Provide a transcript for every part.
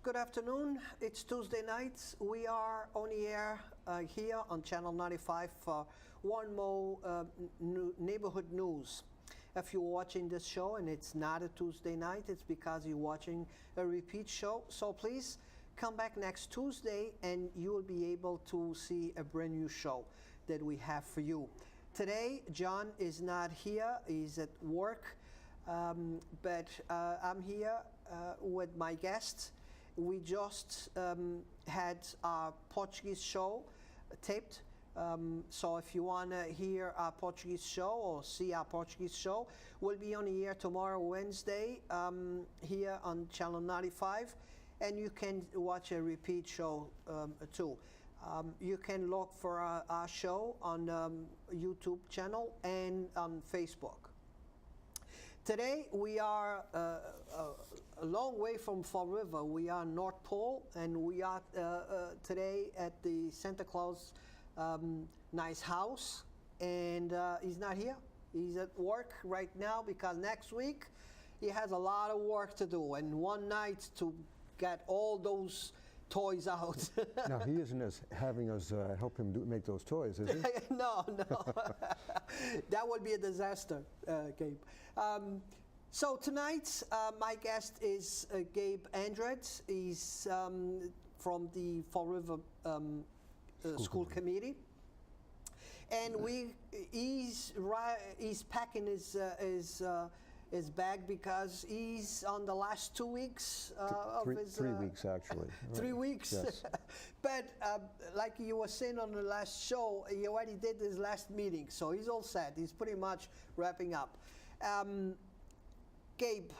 good afternoon. It's Tuesday night. We are on the air here on Channel 95 for one more neighborhood news. If you're watching this show and it's not a Tuesday night, it's because you're watching a repeat show. So please come back next Tuesday and you will be able to see a brand new show that we have for you. Today, John is not here. He's at work. But I'm here with my guest. We just had our Portuguese show taped. So if you want to hear our Portuguese show or see our Portuguese show, we'll be on the air tomorrow, Wednesday, here on Channel 95. And you can watch a repeat show too. You can look for our show on YouTube channel and on Facebook. Today we are a long way from Fall River. We are North Pole, and we are today at the Santa Claus nice house. And he's not here. He's at work right now because next week he has a lot of work to do, and one night to get all those toys out. Now he isn't having us help him make those toys, is he? No. That would be a disaster, Gabe. So tonight, my guest is Gabe Andrade. He's from the Fall River School Committee. And he's packing his bag because he's on the last 2 weeks of his... 3 weeks, actually. 3 weeks? Yes. But like you were saying on the last show, he already did his last meeting, so he's all set. He's pretty much wrapping up. Gabe,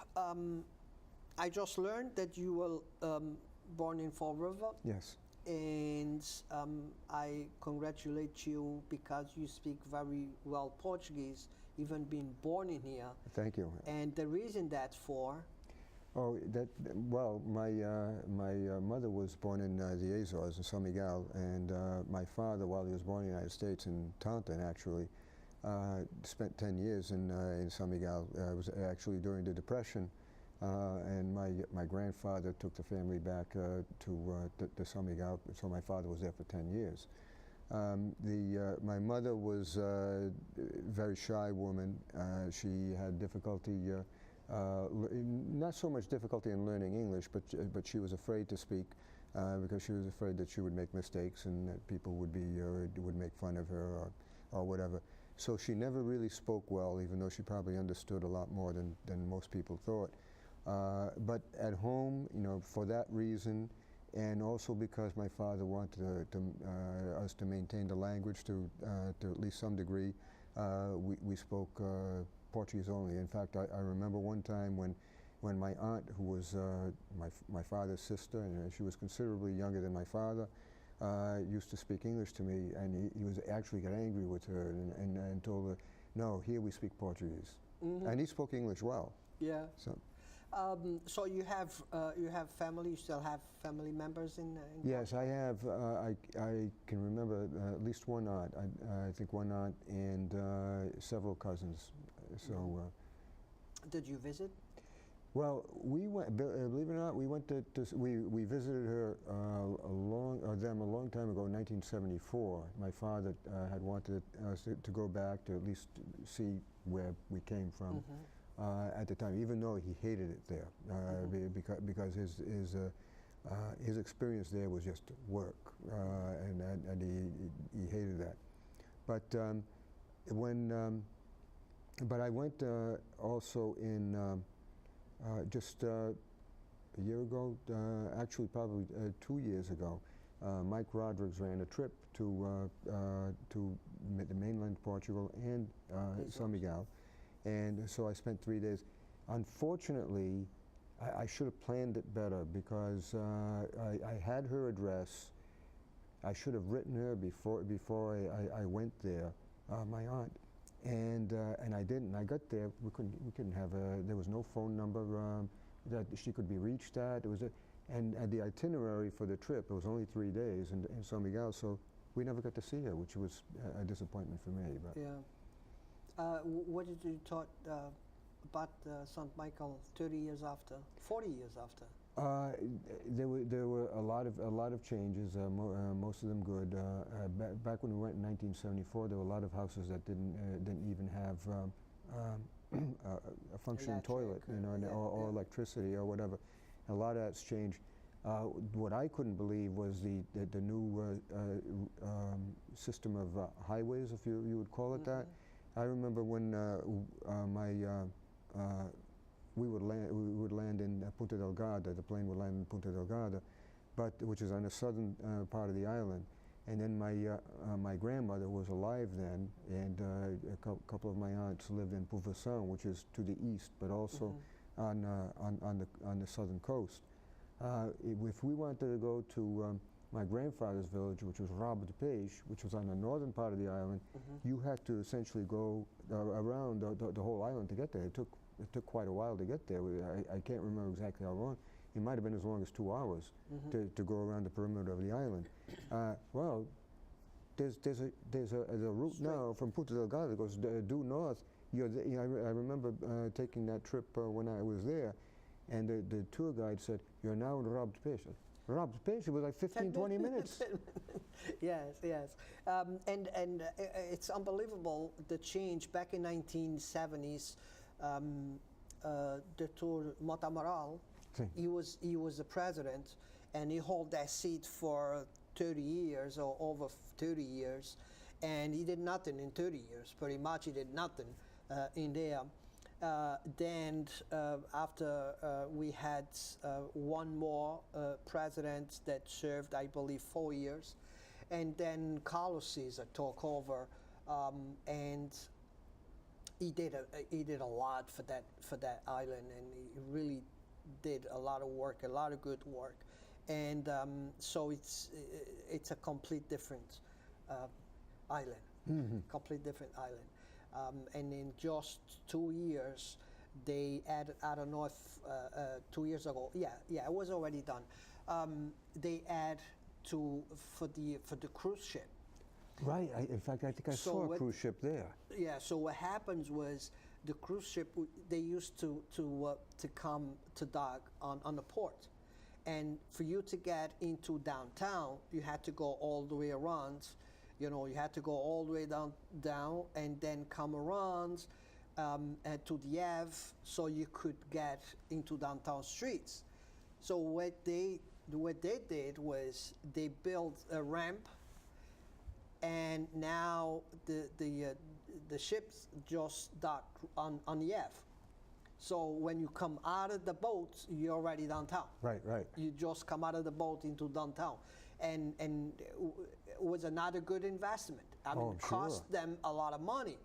I just learned that you were born in Fall River. Yes. And I congratulate you because you speak very well Portuguese, even being born in here. Thank you. And the reason that's for? Oh, well, my mother was born in the Azores in São Miguel, and my father, while he was born in the United States, in Taunton actually, spent 10 years in São Miguel. It was actually during the Depression, and my grandfather took the family back to São Miguel, so my father was there for 10 years. My mother was a very shy woman. She had difficulty, not so much difficulty in learning English, but she was afraid to speak because she was afraid that she would make mistakes and that people would make fun of her or whatever. So she never really spoke well, even though she probably understood a lot more than most people thought. But at home, for that reason, and also because my father wanted us to maintain the language to at least some degree, we spoke Portuguese only. In fact, I remember one time when my aunt, who was my father's sister, and she was considerably younger than my father, used to speak English to me, and he was actually got angry with her and told her, no, here we speak Portuguese. Mm-hmm. And he spoke English well. Yeah. So you have family. You still have family members in Yes, I have. I can remember at least one aunt. I think one aunt and several cousins. So. Did you visit? Well, we went. Believe it or not, we went we visited her a long time ago, in 1974. My father had wanted us to go back to at least see where we came from. Mm-hmm. At the time, even though he hated it there, because his experience there was just work, and he hated that. But but I went also in just a year ago, actually probably 2 years ago. Mike Rodriguez ran a trip to the mainland Portugal and São Miguel. And so I spent 3 days. Unfortunately, I should have planned it better because I had her address. I should have written her before I went there, my aunt, and I didn't. I got there. We couldn't have there was no phone number that she could be reached at. It was and the itinerary for the trip, it was only 3 days in São Miguel, so we never got to see her, which was a disappointment for me. But. Yeah. What did you thought about St. Michael 30 years after, 40 years after? Uh, there were a lot of changes, most of them good. Back when we went in 1974, there were a lot of houses that didn't even have a functioning toilet, you know, or electricity or whatever. A lot of that's changed. What I couldn't believe was the new system of highways, if you would call it that. I remember when we would land in Punta Delgada. The plane would land in Punta Delgada, which is on the southern part of the island. And then my grandmother was alive then, and a couple of my aunts lived in Puvação, which is to the east, but also on the southern coast. If we wanted to go to my grandfather's village, which was Rabo de Peixe, which was on the northern part of the island, you had to essentially go around the whole island to get there. It took quite a while to get there. I can't remember exactly how long. It might have been as long as 2 hours to go around the perimeter of the island. Well, there's a route straight now from Punta Delgada that goes due north. I remember taking that trip when I was there, and the tour guide said, "You're now in Rabo de Peixe." Rabo de Peixe was like 15, 20 minutes. Yes. And it's unbelievable the change back in 1970s. Dr. Mota Amaral, he was the president, and he held that seat for 30 years or over 30 years, and he did nothing in 30 years. Pretty much, he did nothing in there. Then after we had one more president that served, I believe, 4 years, and then Carlos Cesar took over, and he did a lot for that island, and he really did a lot of work, a lot of good work, and so it's a complete different island, complete different island, and in just 2 years they added, I don't know if 2 years ago, yeah, it was already done. They add for the cruise ship. Right. In fact, I think I saw a cruise ship there. Yeah. So what happens was the cruise ship, they used to come to dock on the port, and for you to get into downtown, you had to go all the way around. You know, you had to go all the way down and then come around to the Ave, so you could get into downtown streets. So what they did was they built a ramp, and now the ships just dock on the Ave. So when you come out of the boat, you're already downtown. Right. You just come out of the boat into downtown, and it was another good investment. I mean, it cost them a lot of money,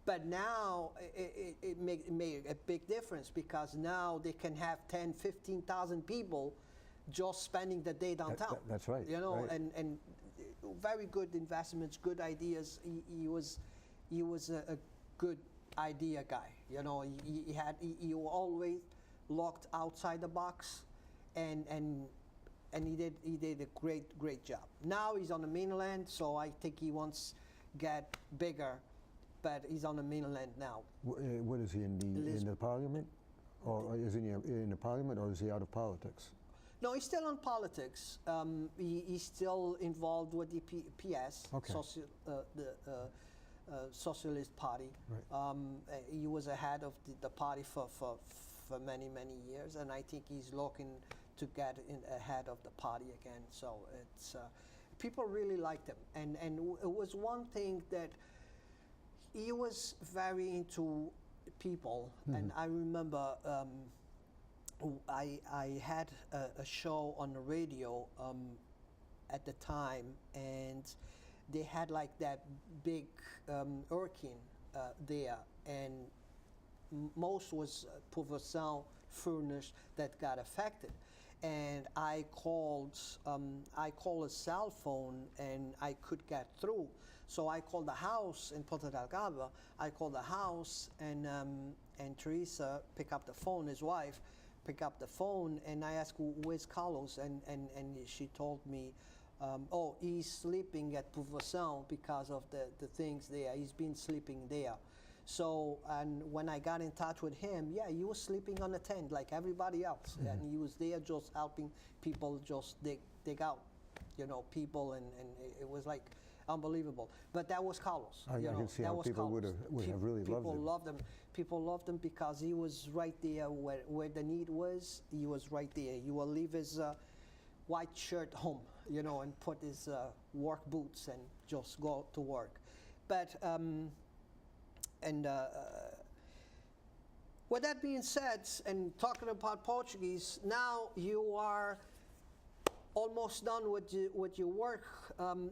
but now it made a big difference, because now they can have 10, 15,000 people just spending the day downtown. That's right. You know, right. and very good investments, good ideas. He was a good idea guy. You know, he always looked outside the box, and he did a great job. Now he's on the mainland, so I think he wants get bigger, but he's on the mainland now. What is he in the parliament, or is he in the parliament, or is he out of politics? No, he's still in politics. He's still involved with the PS, okay. Socialist Party. Right. He was ahead of the party for many years, and I think he's looking to get ahead of the party again. So it's people really liked him, and it was one thing that he was very into people, and I remember. I had a show on the radio at the time, and they had like that big hurricane there, and most was Puvação, Furnish that got affected. And I called a cell phone, and I could get through. So I called the house in Punta Delgada. I called the house, and Teresa picked up the phone, his wife, pick up the phone, and I asked, "Where's Carlos?" And she told me, "Oh, he's sleeping at Puvação because of the things there. He's been sleeping there." So, and when I got in touch with him, yeah, he was sleeping on a tent like everybody else, and he was there just helping people just dig out, you know, people, and it was like unbelievable. But that was Carlos. I can see how people would have really loved him. People loved him. People loved him because he was right there where the need was. He was right there. He will leave his white shirt home, you know, and put his work boots and just go to work. But with that being said, and talking about Portuguese, now you are almost done with your work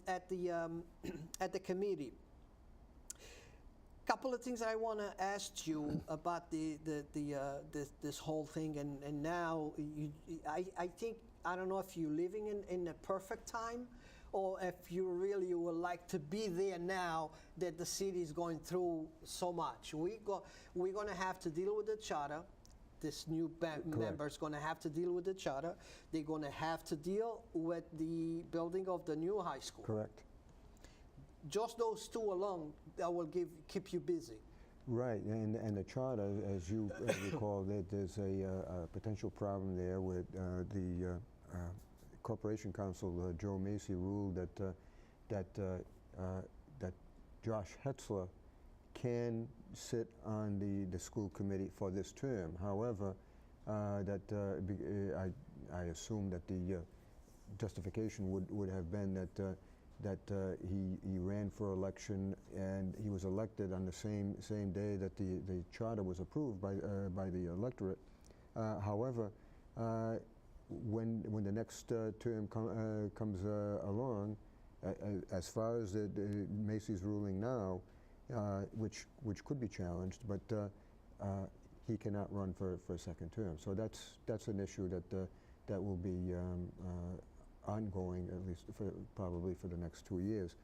at the committee. Couple of things I want to ask you about this whole thing, and now I think, I don't know if you're living in a perfect time, or if you really would like to be there now that the city is going through so much. We're going to have to deal with the charter. This new member is going to have to deal with the charter. They're going to have to deal with the building of the new high school. Correct. Just those two alone, that will keep you busy. Right, and the charter, as you recall, there's a potential problem there with the Corporation Council. Joe Macy ruled that Josh Hetzler can sit on the school committee for this term. However, I assume that the justification would have been that he ran for election and he was elected on the same day that the charter was approved by the electorate. However, when the next term comes along, as far as the Macy's ruling now, which could be challenged, but he cannot run for a second term. So that's an issue that will be ongoing, at least probably for the next 2 years.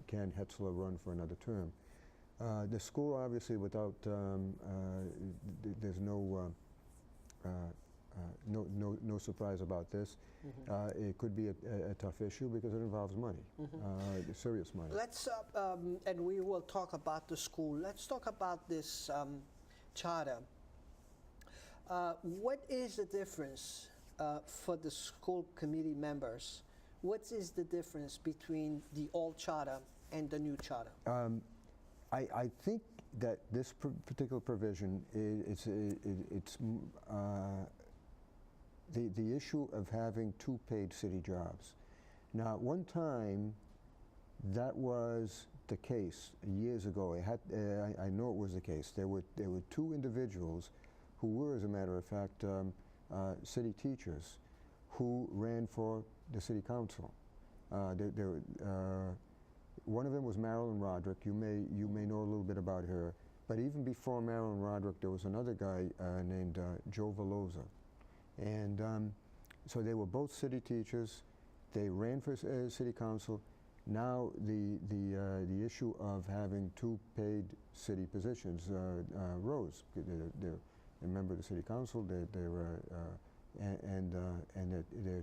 Can Hetzler run for another term? The school, obviously, without there's no surprise about this. It could be a tough issue because it involves money, serious money. Let's, and we will talk about the school. Let's talk about this charter. What is the difference for the school committee members? What is the difference between the old charter and the new charter? I think that this particular provision, it's the issue of having two paid city jobs. Now, at one time, that was the case years ago. I know it was the case. There were two individuals who were, as a matter of fact, city teachers who ran for the city council. One of them was Marilyn Roderick. You may know a little bit about her. But even before Marilyn Roderick, there was another guy named Joe Veloza. And so they were both city teachers. They ran for city council. Now the issue of having two paid city positions rose. They're a member of the city council. They're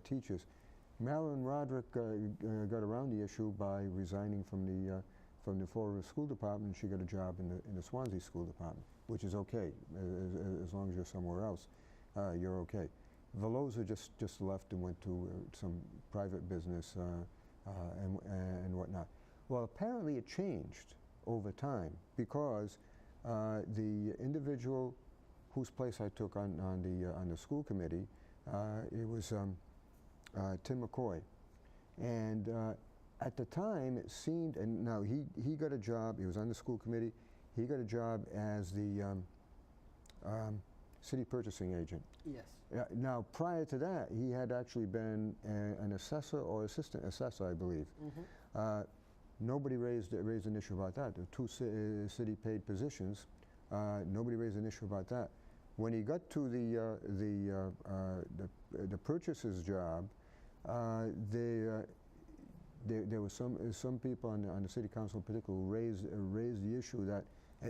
teachers. Marilyn Roderick got around the issue by resigning from the Florida School Department. She got a job in the Swansea School Department, which is okay as long as you're somewhere else. You're okay. Veloza just left and went to some private business and whatnot. Well, apparently it changed over time because the individual whose place I took on the school committee, it was Tim McCoy, and at the time it seemed, and now he got a job. He was on the school committee. He got a job as the city purchasing agent. Yes. Now, prior to that, he had actually been an assessor or assistant assessor, I believe. Nobody raised an issue about that. There were two city paid positions. Nobody raised an issue about that. When he got to the purchaser's job, there were some people on the city council in particular who raised the issue that,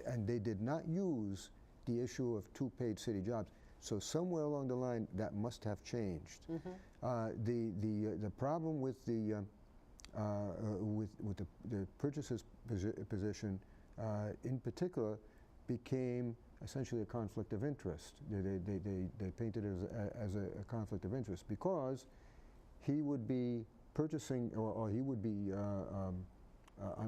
and they did not use the issue of two paid city jobs. So somewhere along the line, that must have changed. The problem with the purchaser's position in particular, became essentially a conflict of interest. They painted it as a conflict of interest because he would be purchasing, or he would be,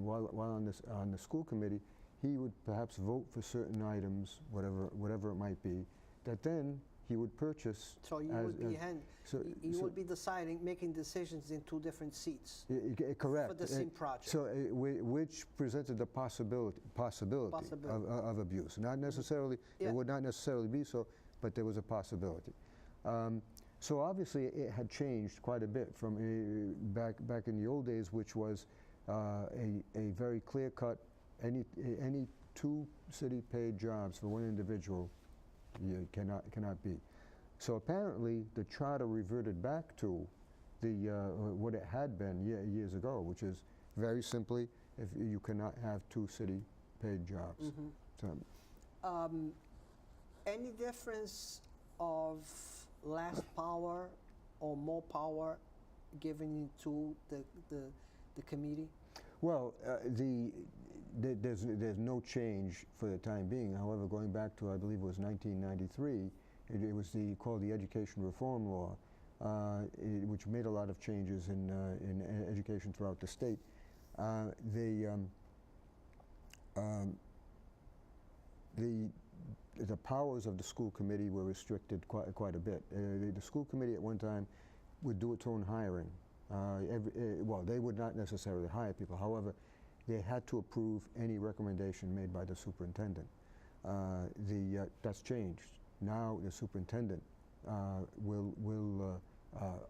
while on the school committee, he would perhaps vote for certain items, whatever it might be, that then he would purchase. So you would be deciding, making decisions in two different seats. Correct. For the same project. So which presented the possibility of abuse. Not necessarily, it would not necessarily be so, but there was a possibility. So obviously it had changed quite a bit from back in the old days, which was a very clear-cut, any two city-paid jobs for one individual cannot be. So apparently the charter reverted back to the what it had been years ago, which is very simply, if you cannot have two city-paid jobs. Mm-hmm. So, any difference of less power or more power given to the committee? Well, there's no change for the time being. However, going back to, I believe it was 1993, it was called the Education Reform Law, which made a lot of changes in education throughout the state. The powers of the school committee were restricted quite a bit. The school committee at one time would do its own hiring. Well, they would not necessarily hire people. However, they had to approve any recommendation made by the superintendent. That's changed. Now the superintendent will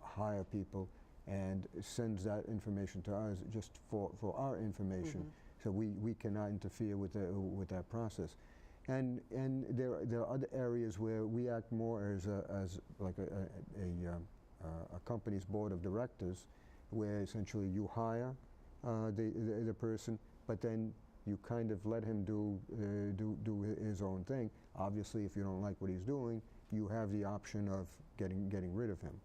hire people and sends that information to us just for our information. Mm-hmm. So we cannot interfere with that process. And there are other areas where we act more as like a company's board of directors, where essentially you hire the person, but then you kind of let him do his own thing. Obviously, if you don't like what he's doing, you have the option of getting rid of him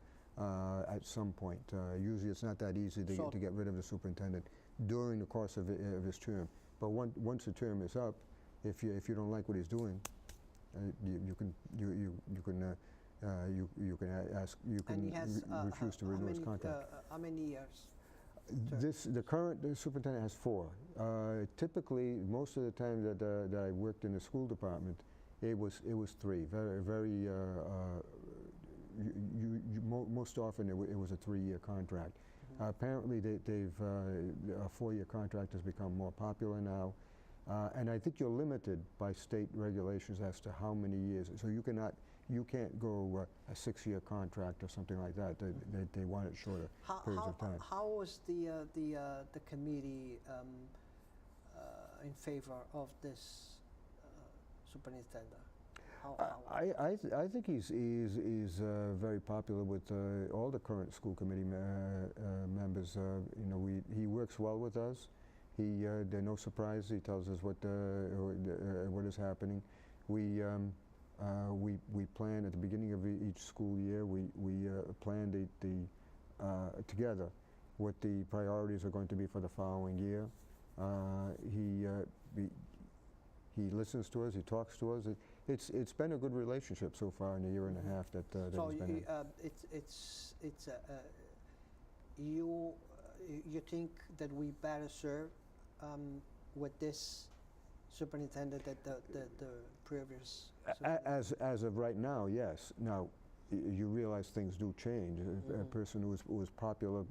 at some point. Usually, it's not that easy to get rid of the superintendent during the course of his term. But once the term is up, if you don't like what he's doing, you can refuse to renew his contract. How many years? The current superintendent has 4. Typically, most of the time that I worked in the school department, it was 3. Very most often it was a 3-year contract. Mm-hmm. Apparently, a 4-year contract has become more popular now, and I think you're limited by state regulations as to how many years. So you can't go a 6-year contract or something like that. They want it shorter periods of time. How was the committee in favor of this superintendent? I think he's very popular with all the current school committee members. He works well with us. There are no surprises. He tells us what is happening. We plan at the beginning of each school year. We plan together what the priorities are going to be for the following year. He listens to us. He talks to us. It's been a good relationship so far in the year and a half that he's been in. You think that we better serve with this superintendent that the previous as of right now, yes. Now you realize things do change. A person who was popular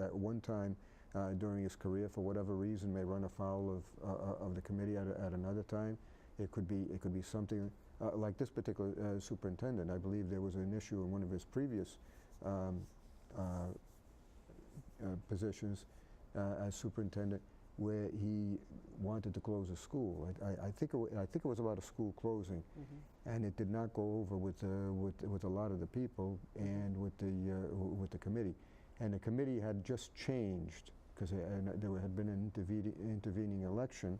at one time during his career, for whatever reason, may run afoul of the committee at another time. It could be something like this particular superintendent. I believe there was an issue in one of his previous positions as superintendent, where he wanted to close a school. I think it was about a school closing, and it did not go over with a lot of the people and with the committee. And the committee had just changed because there had been an intervening election,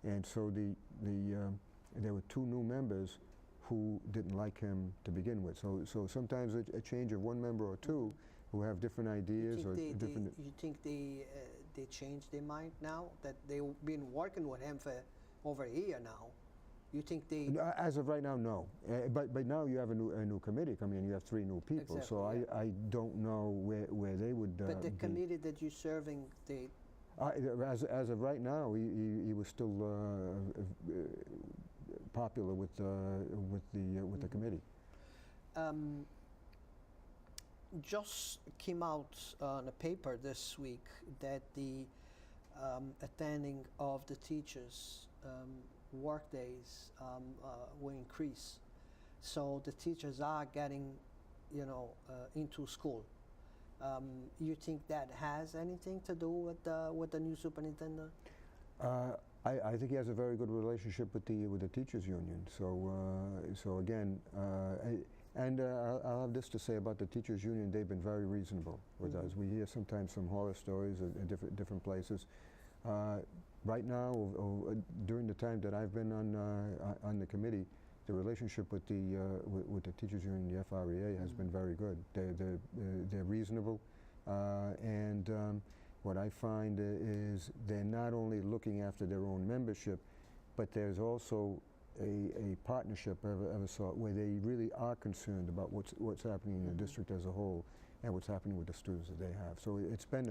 and so there were 2 new members who didn't like him to begin with. So sometimes a change of one member or 2 who have different ideas or different. You think they changed their mind now that they've been working with him for over a year now? You think they? As of right now, no. But now you have a new committee coming in. You have 3 new people. Exactly, So yeah. I don't know where they would. But the be. committee that you're serving, they. As of right now, he was still popular with the committee. Just came out on a paper this week that the attending of the teachers' work days will increase. So the teachers are getting, into school. You think that has anything to do with the new superintendent? I think he has a very good relationship with the teachers union. So again, I'll have this to say about the teachers union. They've been very reasonable with us. We hear sometimes some horror stories in different places. Right now, during the time that I've been on the committee, the relationship with the teachers union, the FREA, has been very good. They're reasonable, and what I find is they're not only looking after their own membership, but there's also a partnership of a sort where they really are concerned about what's happening in the district as a whole and what's happening with the students that they have. So it's been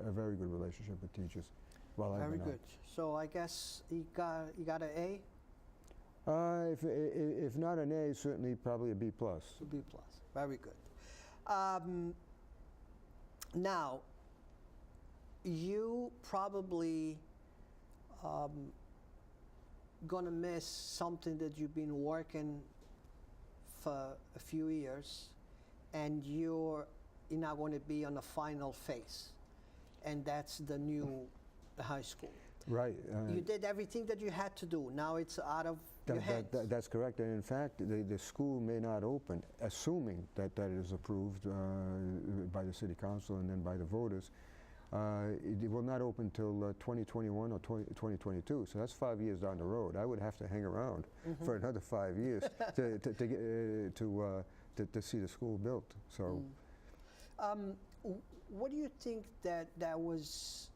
a very good relationship with teachers while I've been Very good. So I guess you got an A? If not an A, certainly probably a B+. A B+. Very good. Now, you probably gonna miss something that you've been working for a few years, and you're now going to be on the final phase, and that's the new high school. Right. You did everything that you had to do. Now it's out of your hands. That's correct. And in fact, the school may not open, assuming that it is approved by the city council and then by the voters. It will not open until 2021 or 2022. So that's 5 years down the road. I would have to hang around for another 5 years to see the school built. So, what do you think that was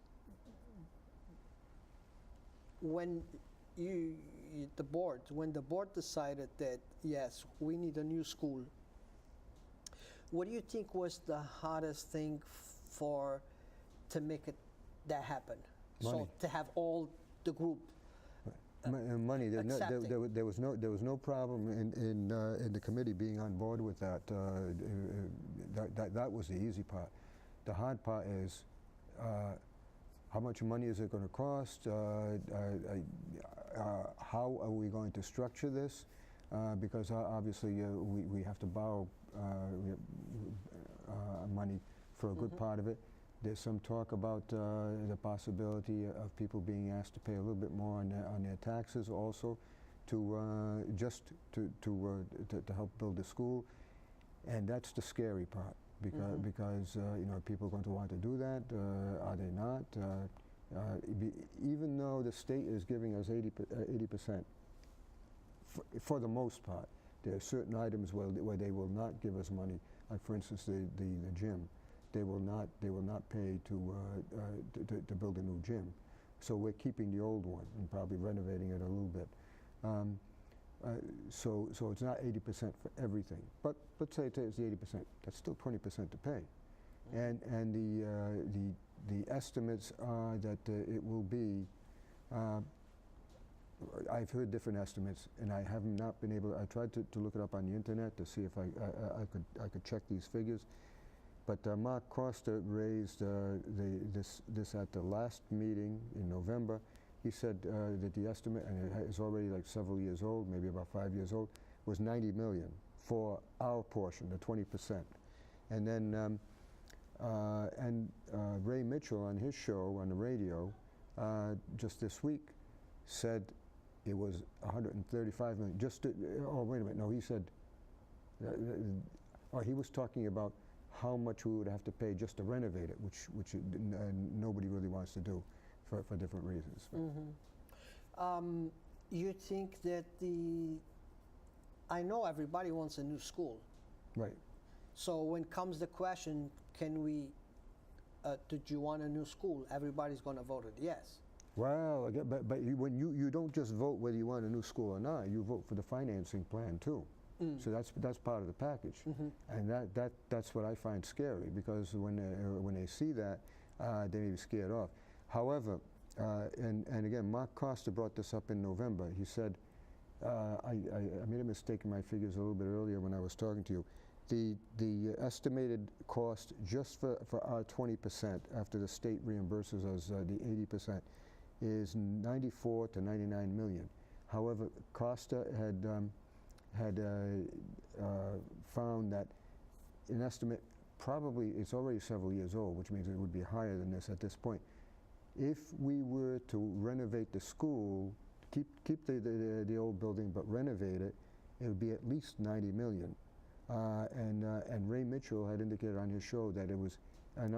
when the board decided that yes, we need a new school? What do you think was the hardest thing to make that happen? Money. So to have all the group money. accepting. There was no problem in the committee being on board with that. That was the easy part. The hard part is how much money is it going to cost? How are we going to structure this? Because obviously we have to borrow money for a good part of it. There's some talk about the possibility of people being asked to pay a little bit more on their taxes also, to help build the school, and that's the scary part because are people going to want to do that? Are they not? Even though the state is giving us 80%, for the most part, there are certain items where they will not give us money. Like for instance, the gym. They will not pay to build a new gym, so we're keeping the old one and probably renovating it a little bit. So it's not 80% for everything, but let's say it's the 80%. That's still 20% to pay, and the estimates are that it will be. I've heard different estimates, and I have not been able. I tried to look it up on the internet to see if I could check these figures. But Mark Costa raised this at the last meeting in November. He said that the estimate, and it is already like several years old, maybe about 5 years old, was $90 million for our portion, the 20%. And then Ray Mitchell on his show on the radio just this week said it was $135 million. Wait a minute, no, he said, he was talking about how much we would have to pay just to renovate it, which nobody really wants to do for different reasons. You think that I know everybody wants a new school. Right. So when comes the question, can we did you want a new school? Everybody's going to vote it yes. Well, again, but when you don't just vote whether you want a new school or not, you vote for the financing plan too. So that's part of the package, and that's what I find scary, because when they see that, they may be scared off. However, and again, Mark Costa brought this up in November. He said, I made a mistake in my figures a little bit earlier when I was talking to you. The estimated cost just for our 20% after the state reimburses us the 80% is 94 to 99 million. However, Costa had found that an estimate, probably it's already several years old, which means it would be higher than this at this point. If we were to renovate the school, keep the old building but renovate it, it would be at least 90 million. And Ray Mitchell had indicated on his show that it was a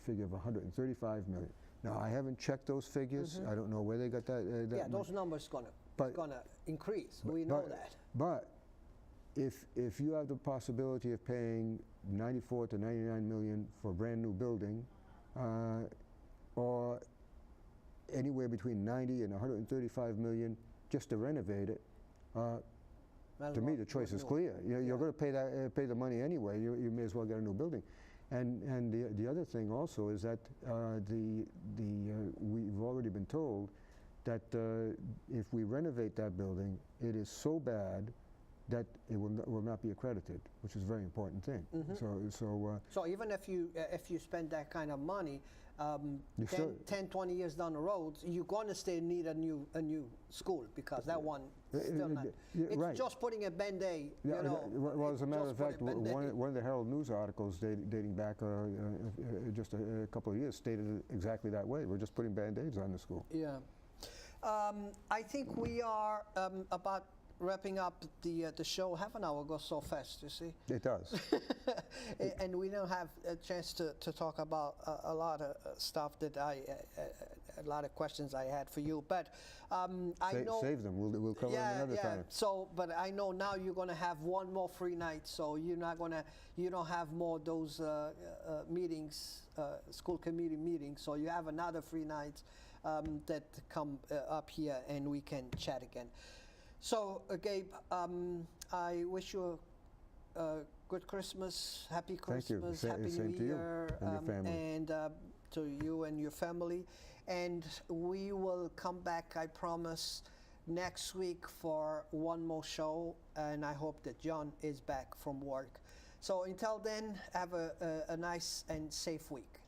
figure of 135 million. Now, I haven't checked those figures. I don't know where they got that. Yeah, those numbers gonna increase. We know that. But if you have the possibility of paying 94 to 99 million for a brand new building, or anywhere between 90 and 135 million just to renovate it, to me the choice is clear. You're going to pay the money anyway. You may as well get a new building. And the other thing also is that we've already been told that if we renovate that building, it is so bad that it will not be accredited, which is a very important thing. So even if you spend that kind of money, 10, 20 years down the road, you're going to still need a new school, because that one still not. It's right. just putting a Band-Aid. Well, as a matter of fact, one of the Herald News articles dating back just a couple of years stated it exactly that way. We're just putting Band-Aids on the school. Yeah. I think we are about wrapping up the show. Half an hour goes so fast, you see. It does. And we don't have a chance to talk about a lot of stuff that a lot of questions I had for you. But I know. Save them. We'll cover them another time. So, but I know now you're going to have one more free night. So you don't have more of those meetings, school committee meetings. So you have another free night that come up here, and we can chat again. So, Gabe, I wish you a good Christmas, happy Christmas, happy New Year, and your family. And to you and your family. And we will come back, I promise, next week for one more show, and I hope that John is back from work. So until then, have a nice and safe week.